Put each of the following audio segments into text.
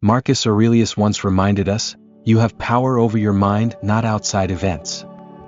Marcus Aurelius once reminded us, "You have power over your mind, not outside events."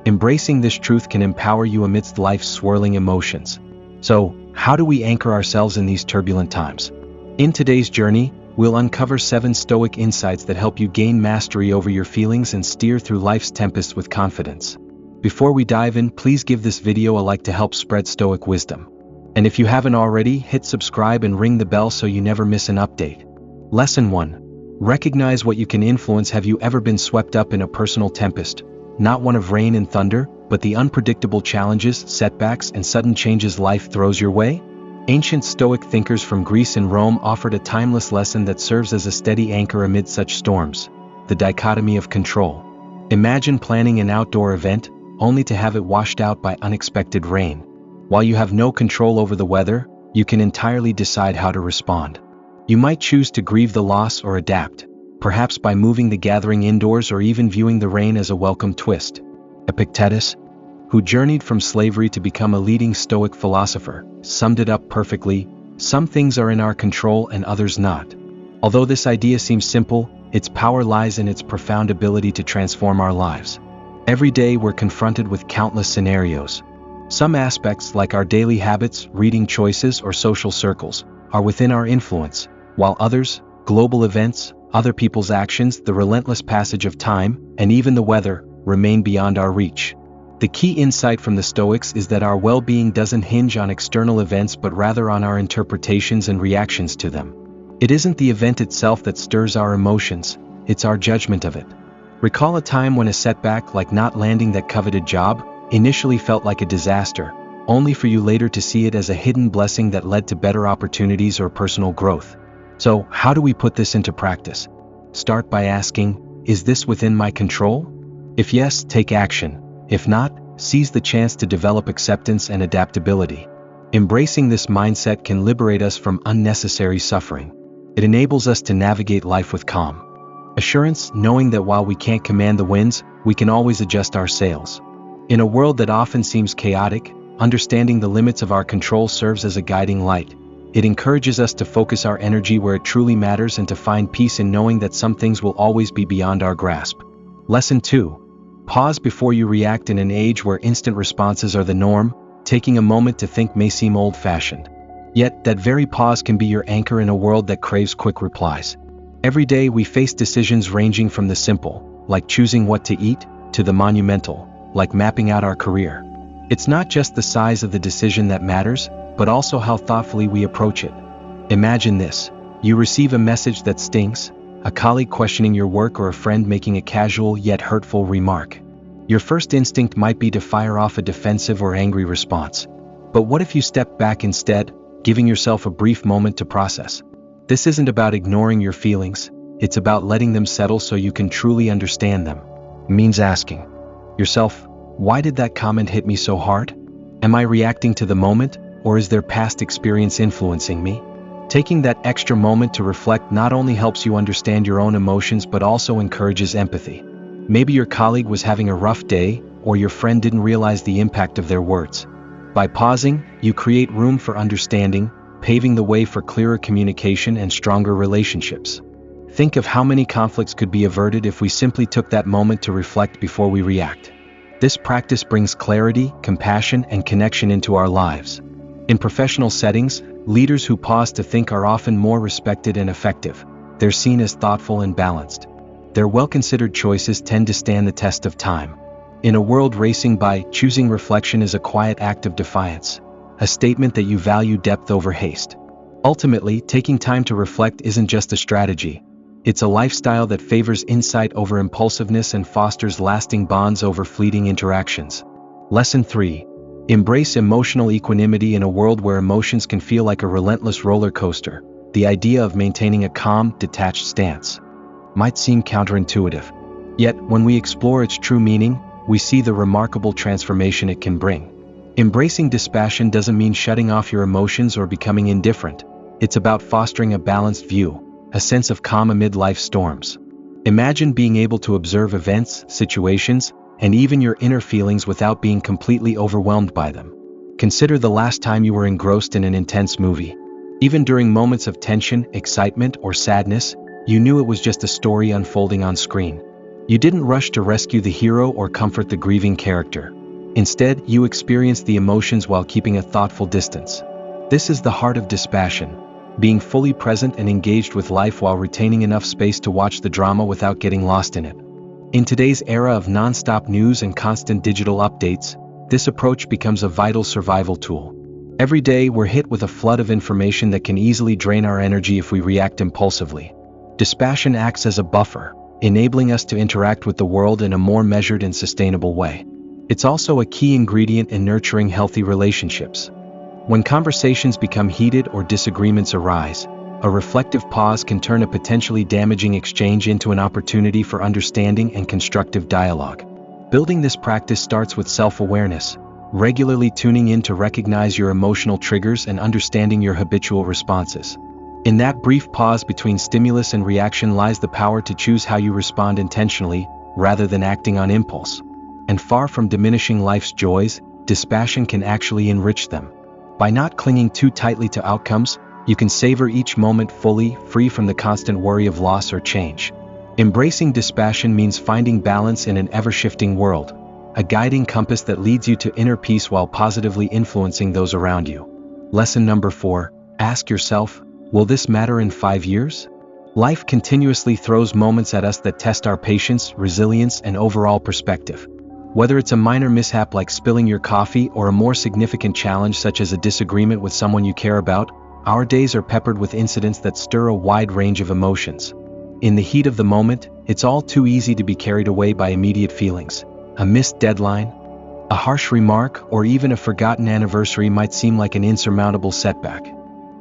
Embracing this truth can empower you amidst life's swirling emotions. So, how do we anchor ourselves in these turbulent times? In today's journey, we'll uncover 7 Stoic insights that help you gain mastery over your feelings and steer through life's tempests with confidence. Before we dive in, please give this video a like to help spread Stoic wisdom. And if you haven't already, hit subscribe and ring the bell so you never miss an update. Lesson 1. Recognize what you can influence. Have you ever been swept up in a personal tempest? Not one of rain and thunder, but the unpredictable challenges, setbacks, and sudden changes life throws your way? Ancient Stoic thinkers from Greece and Rome offered a timeless lesson that serves as a steady anchor amid such storms: the dichotomy of control. Imagine planning an outdoor event, only to have it washed out by unexpected rain. While you have no control over the weather, you can entirely decide how to respond. You might choose to grieve the loss or adapt, perhaps by moving the gathering indoors or even viewing the rain as a welcome twist. Epictetus, who journeyed from slavery to become a leading Stoic philosopher, summed it up perfectly: "Some things are in our control and others not." Although this idea seems simple, its power lies in its profound ability to transform our lives. Every day we're confronted with countless scenarios. Some aspects, like our daily habits, reading choices, or social circles, are within our influence, while others, global events, other people's actions, the relentless passage of time, and even the weather, remain beyond our reach. The key insight from the Stoics is that our well-being doesn't hinge on external events but rather on our interpretations and reactions to them. It isn't the event itself that stirs our emotions, it's our judgment of it. Recall a time when a setback, like not landing that coveted job, initially felt like a disaster, only for you later to see it as a hidden blessing that led to better opportunities or personal growth. So, how do we put this into practice? Start by asking, is this within my control? If yes, take action. If not, seize the chance to develop acceptance and adaptability. Embracing this mindset can liberate us from unnecessary suffering. It enables us to navigate life with calm assurance, knowing that while we can't command the winds, we can always adjust our sails. In a world that often seems chaotic, understanding the limits of our control serves as a guiding light. It encourages us to focus our energy where it truly matters and to find peace in knowing that some things will always be beyond our grasp. Lesson 2. Pause before you react. In an age where instant responses are the norm, taking a moment to think may seem old-fashioned. Yet, that very pause can be your anchor in a world that craves quick replies. Every day we face decisions ranging from the simple, like choosing what to eat, to the monumental, like mapping out our career. It's not just the size of the decision that matters, but also how thoughtfully we approach it. Imagine this: you receive a message that stings, a colleague questioning your work or a friend making a casual yet hurtful remark. Your first instinct might be to fire off a defensive or angry response. But what if you step back instead, giving yourself a brief moment to process? This isn't about ignoring your feelings, it's about letting them settle so you can truly understand them. It means asking yourself, why did that comment hit me so hard? Am I reacting to the moment, or is there past experience influencing me? Taking that extra moment to reflect not only helps you understand your own emotions but also encourages empathy. Maybe your colleague was having a rough day, or your friend didn't realize the impact of their words. By pausing, you create room for understanding, paving the way for clearer communication and stronger relationships. Think of how many conflicts could be averted if we simply took that moment to reflect before we react. This practice brings clarity, compassion, and connection into our lives. In professional settings, leaders who pause to think are often more respected and effective. They're seen as thoughtful and balanced. Their well-considered choices tend to stand the test of time. In a world racing by, choosing reflection is a quiet act of defiance, a statement that you value depth over haste. Ultimately, taking time to reflect isn't just a strategy. It's a lifestyle that favors insight over impulsiveness and fosters lasting bonds over fleeting interactions. Lesson 3. Embrace emotional equanimity. In a world where emotions can feel like a relentless roller coaster, the idea of maintaining a calm, detached stance might seem counterintuitive. Yet, when we explore its true meaning, we see the remarkable transformation it can bring. Embracing dispassion doesn't mean shutting off your emotions or becoming indifferent. It's about fostering a balanced view, a sense of calm amid life's storms. Imagine being able to observe events, situations, and even your inner feelings without being completely overwhelmed by them. Consider the last time you were engrossed in an intense movie. Even during moments of tension, excitement, or sadness, You knew it was just a story unfolding on screen. You didn't rush to rescue the hero or comfort the grieving character. Instead, you experienced the emotions while keeping a thoughtful distance. This is the heart of dispassion, being fully present and engaged with life while retaining enough space to watch the drama without getting lost in it. In today's era of non-stop news and constant digital updates, this approach becomes a vital survival tool. Every day, we're hit with a flood of information that can easily drain our energy if we react impulsively. Dispassion acts as a buffer, enabling us to interact with the world in a more measured and sustainable way. It's also a key ingredient in nurturing healthy relationships. When conversations become heated or disagreements arise, a reflective pause can turn a potentially damaging exchange into an opportunity for understanding and constructive dialogue. Building this practice starts with self-awareness, regularly tuning in to recognize your emotional triggers and understanding your habitual responses. In that brief pause between stimulus and reaction lies the power to choose how you respond intentionally, rather than acting on impulse. And far from diminishing life's joys, dispassion can actually enrich them. By not clinging too tightly to outcomes, you can savor each moment fully, free from the constant worry of loss or change. Embracing dispassion means finding balance in an ever-shifting world, a guiding compass that leads you to inner peace while positively influencing those around you. Lesson number 4, ask yourself, will this matter in 5 years? Life continuously throws moments at us that test our patience, resilience, and overall perspective. Whether it's a minor mishap like spilling your coffee or a more significant challenge such as a disagreement with someone you care about, our days are peppered with incidents that stir a wide range of emotions. In the heat of the moment, it's all too easy to be carried away by immediate feelings. A missed deadline, a harsh remark, or even a forgotten anniversary might seem like an insurmountable setback.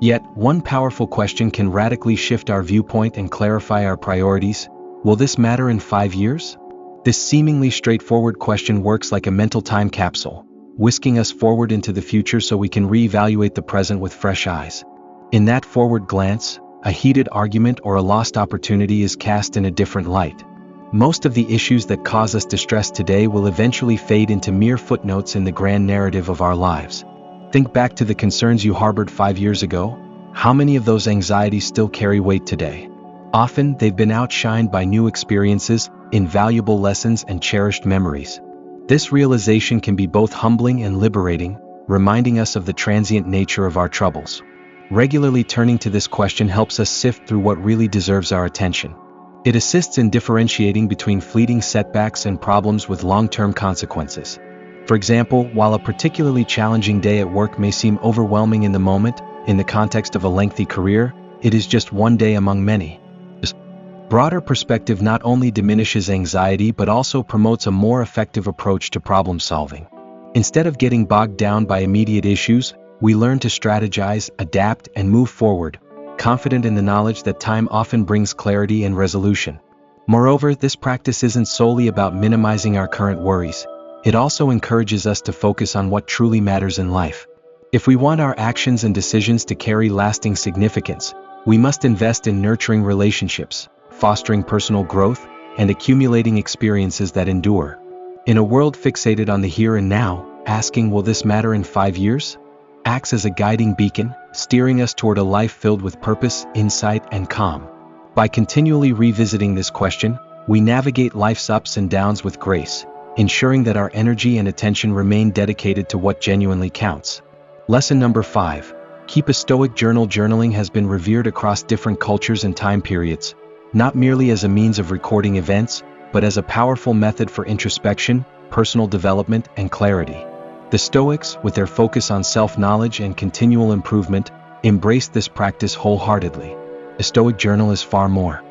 Yet, one powerful question can radically shift our viewpoint and clarify our priorities. Will this matter in 5 years? This seemingly straightforward question works like a mental time capsule, whisking us forward into the future so we can reevaluate the present with fresh eyes. In that forward glance, a heated argument or a lost opportunity is cast in a different light. Most of the issues that cause us distress today will eventually fade into mere footnotes in the grand narrative of our lives. Think back to the concerns you harbored 5 years ago. How many of those anxieties still carry weight today? Often, they've been outshined by new experiences, invaluable lessons, and cherished memories. This realization can be both humbling and liberating, reminding us of the transient nature of our troubles. Regularly turning to this question helps us sift through what really deserves our attention. It assists in differentiating between fleeting setbacks and problems with long-term consequences. For example, while a particularly challenging day at work may seem overwhelming in the moment, in the context of a lengthy career, it is just one day among many. This broader perspective not only diminishes anxiety but also promotes a more effective approach to problem solving. Instead of getting bogged down by immediate issues, we learn to strategize, adapt, and move forward, confident in the knowledge that time often brings clarity and resolution. Moreover, this practice isn't solely about minimizing our current worries. It also encourages us to focus on what truly matters in life. If we want our actions and decisions to carry lasting significance, we must invest in nurturing relationships, fostering personal growth, and accumulating experiences that endure. In a world fixated on the here and now, asking, will this matter in 5 years? Acts as a guiding beacon, steering us toward a life filled with purpose, insight, and calm. By continually revisiting this question, we navigate life's ups and downs with grace, ensuring that our energy and attention remain dedicated to what genuinely counts. Lesson number 5. Keep a Stoic journal. Journaling has been revered across different cultures and time periods, not merely as a means of recording events, but as a powerful method for introspection, personal development, and clarity. The Stoics, with their focus on self-knowledge and continual improvement, embraced this practice wholeheartedly. A Stoic journal is far more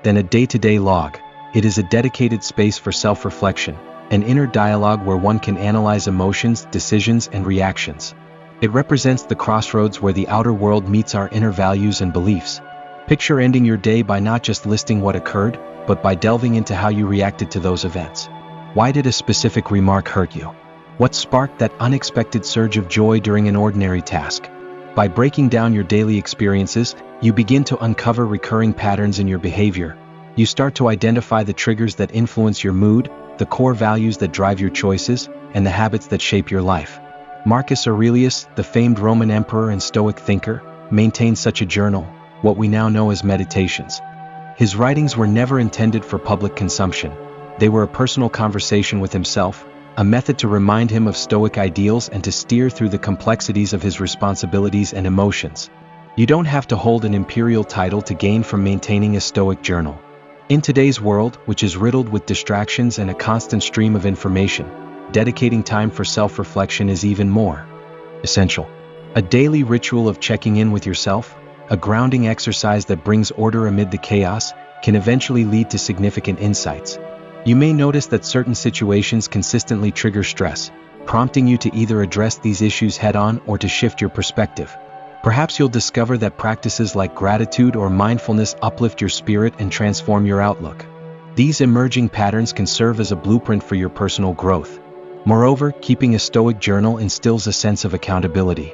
than a day-to-day log. It is a dedicated space for self-reflection, an inner dialogue where one can analyze emotions, decisions, and reactions. It represents the crossroads where the outer world meets our inner values and beliefs. Picture ending your day by not just listing what occurred, but by delving into how you reacted to those events. Why did a specific remark hurt you? What sparked that unexpected surge of joy during an ordinary task? By breaking down your daily experiences, you begin to uncover recurring patterns in your behavior. You start to identify the triggers that influence your mood, the core values that drive your choices, and the habits that shape your life. Marcus Aurelius, the famed Roman emperor and Stoic thinker, maintained such a journal, what we now know as meditations. His writings were never intended for public consumption. They were a personal conversation with himself, a method to remind him of Stoic ideals and to steer through the complexities of his responsibilities and emotions. You don't have to hold an imperial title to gain from maintaining a Stoic journal. In today's world, which is riddled with distractions and a constant stream of information, dedicating time for self-reflection is even more essential. A daily ritual of checking in with yourself, a grounding exercise that brings order amid the chaos, can eventually lead to significant insights. You may notice that certain situations consistently trigger stress, prompting you to either address these issues head-on or to shift your perspective. Perhaps you'll discover that practices like gratitude or mindfulness uplift your spirit and transform your outlook. These emerging patterns can serve as a blueprint for your personal growth. Moreover, keeping a Stoic journal instills a sense of accountability.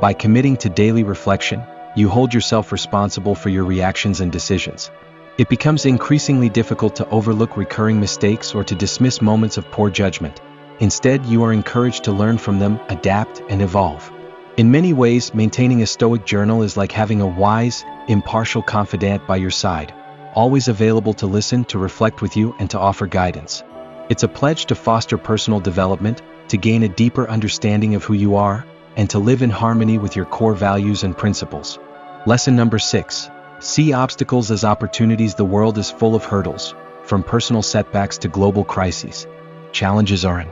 By committing to daily reflection, you hold yourself responsible for your reactions and decisions. It becomes increasingly difficult to overlook recurring mistakes or to dismiss moments of poor judgment. Instead, you are encouraged to learn from them, adapt, and evolve. In many ways, maintaining a Stoic journal is like having a wise, impartial confidant by your side, always available to listen, to reflect with you, and to offer guidance. It's a pledge to foster personal development, to gain a deeper understanding of who you are, and to live in harmony with your core values and principles. Lesson number 6. See obstacles as opportunities. The world is full of hurdles, from personal setbacks to global crises. Challenges are an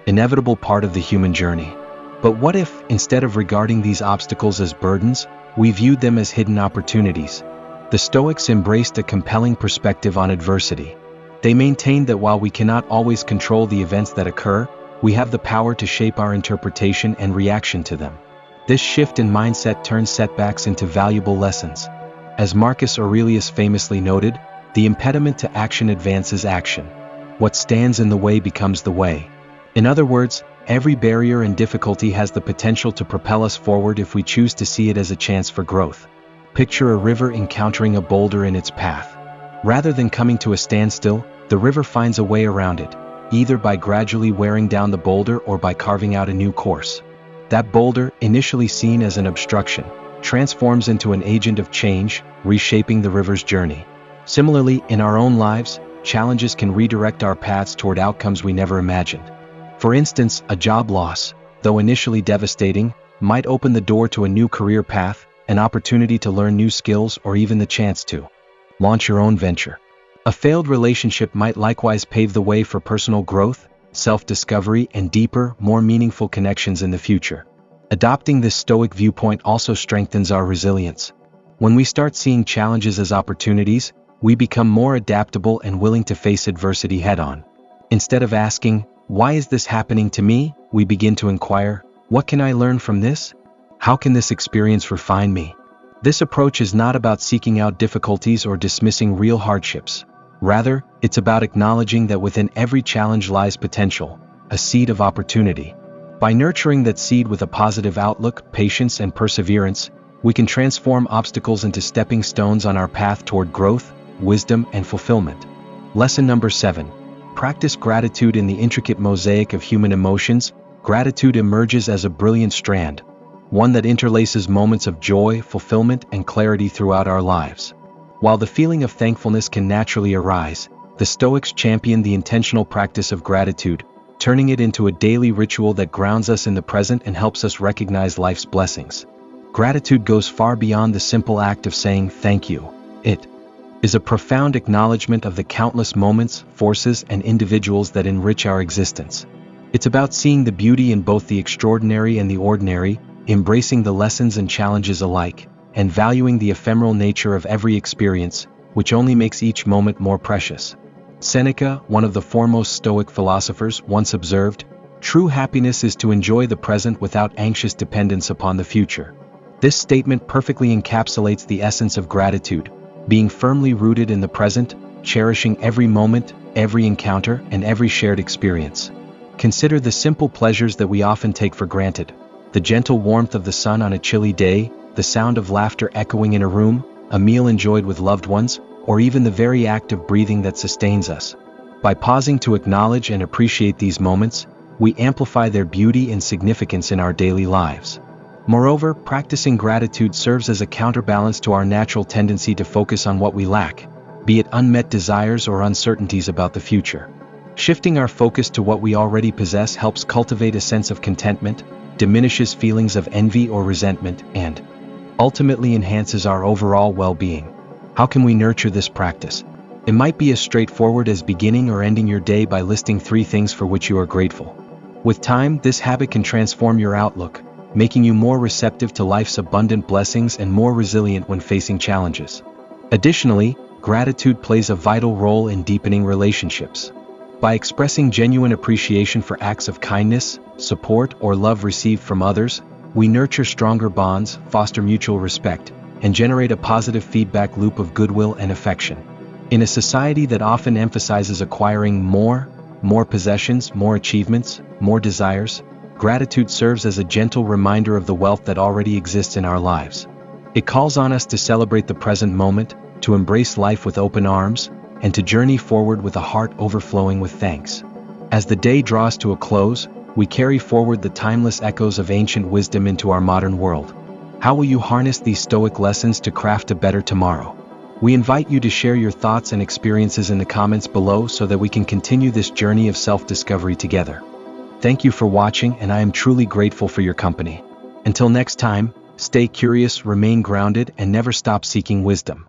inevitable part of the human journey. But what if, instead of regarding these obstacles as burdens, we viewed them as hidden opportunities? The Stoics embraced a compelling perspective on adversity. They maintained that while we cannot always control the events that occur, we have the power to shape our interpretation and reaction to them. This shift in mindset turns setbacks into valuable lessons. As Marcus Aurelius famously noted, the impediment to action advances action. What stands in the way becomes the way. In other words, every barrier and difficulty has the potential to propel us forward if we choose to see it as a chance for growth. Picture a river encountering a boulder in its path. Rather than coming to a standstill, the river finds a way around it, either by gradually wearing down the boulder or by carving out a new course. That boulder, initially seen as an obstruction, transforms into an agent of change, reshaping the river's journey. Similarly, in our own lives, challenges can redirect our paths toward outcomes we never imagined. For instance, a job loss, though initially devastating, might open the door to a new career path, an opportunity to learn new skills, or even the chance to launch your own venture. A failed relationship might likewise pave the way for personal growth, self-discovery, and deeper, more meaningful connections in the future. Adopting this Stoic viewpoint also strengthens our resilience. When we start seeing challenges as opportunities, we become more adaptable and willing to face adversity head-on. Instead of asking, "Why is this happening to me?" we begin to inquire, "What can I learn from this? How can this experience refine me?" This approach is not about seeking out difficulties or dismissing real hardships. Rather, it's about acknowledging that within every challenge lies potential, a seed of opportunity. By nurturing that seed with a positive outlook, patience, and perseverance, we can transform obstacles into stepping stones on our path toward growth, wisdom, and fulfillment. Lesson number 7. Practice gratitude. In the intricate mosaic of human emotions, gratitude emerges as a brilliant strand, one that interlaces moments of joy, fulfillment, and clarity throughout our lives. While the feeling of thankfulness can naturally arise, the Stoics championed the intentional practice of gratitude, turning it into a daily ritual that grounds us in the present and helps us recognize life's blessings. Gratitude goes far beyond the simple act of saying thank you. It is a profound acknowledgement of the countless moments, forces, and individuals that enrich our existence. It's about seeing the beauty in both the extraordinary and the ordinary, embracing the lessons and challenges alike, and valuing the ephemeral nature of every experience, which only makes each moment more precious. Seneca, one of the foremost Stoic philosophers, once observed, "True happiness is to enjoy the present without anxious dependence upon the future." This statement perfectly encapsulates the essence of gratitude, being firmly rooted in the present, cherishing every moment, every encounter, and every shared experience. Consider the simple pleasures that we often take for granted: the gentle warmth of the sun on a chilly day, the sound of laughter echoing in a room, a meal enjoyed with loved ones, or even the very act of breathing that sustains us. By pausing to acknowledge and appreciate these moments, we amplify their beauty and significance in our daily lives. Moreover, practicing gratitude serves as a counterbalance to our natural tendency to focus on what we lack. be it unmet desires or uncertainties about the future. Shifting our focus to what we already possess helps cultivate a sense of contentment, diminishes feelings of envy or resentment, and ultimately enhances our overall well-being. How can we nurture this practice? It might be as straightforward as beginning or ending your day by listing 3 things for which you are grateful. With time, this habit can transform your outlook, making you more receptive to life's abundant blessings and more resilient when facing challenges. Additionally, gratitude plays a vital role in deepening relationships. By expressing genuine appreciation for acts of kindness, support, or love received from others, we nurture stronger bonds, foster mutual respect, and generate a positive feedback loop of goodwill and affection. In a society that often emphasizes acquiring more possessions, more achievements, more desires, gratitude serves as a gentle reminder of the wealth that already exists in our lives. It calls on us to celebrate the present moment, to embrace life with open arms, and to journey forward with a heart overflowing with thanks. As the day draws to a close, we carry forward the timeless echoes of ancient wisdom into our modern world. How will you harness these Stoic lessons to craft a better tomorrow? We invite you to share your thoughts and experiences in the comments below so that we can continue this journey of self-discovery together. Thank you for watching, and I am truly grateful for your company. Until next time, stay curious, remain grounded, and never stop seeking wisdom.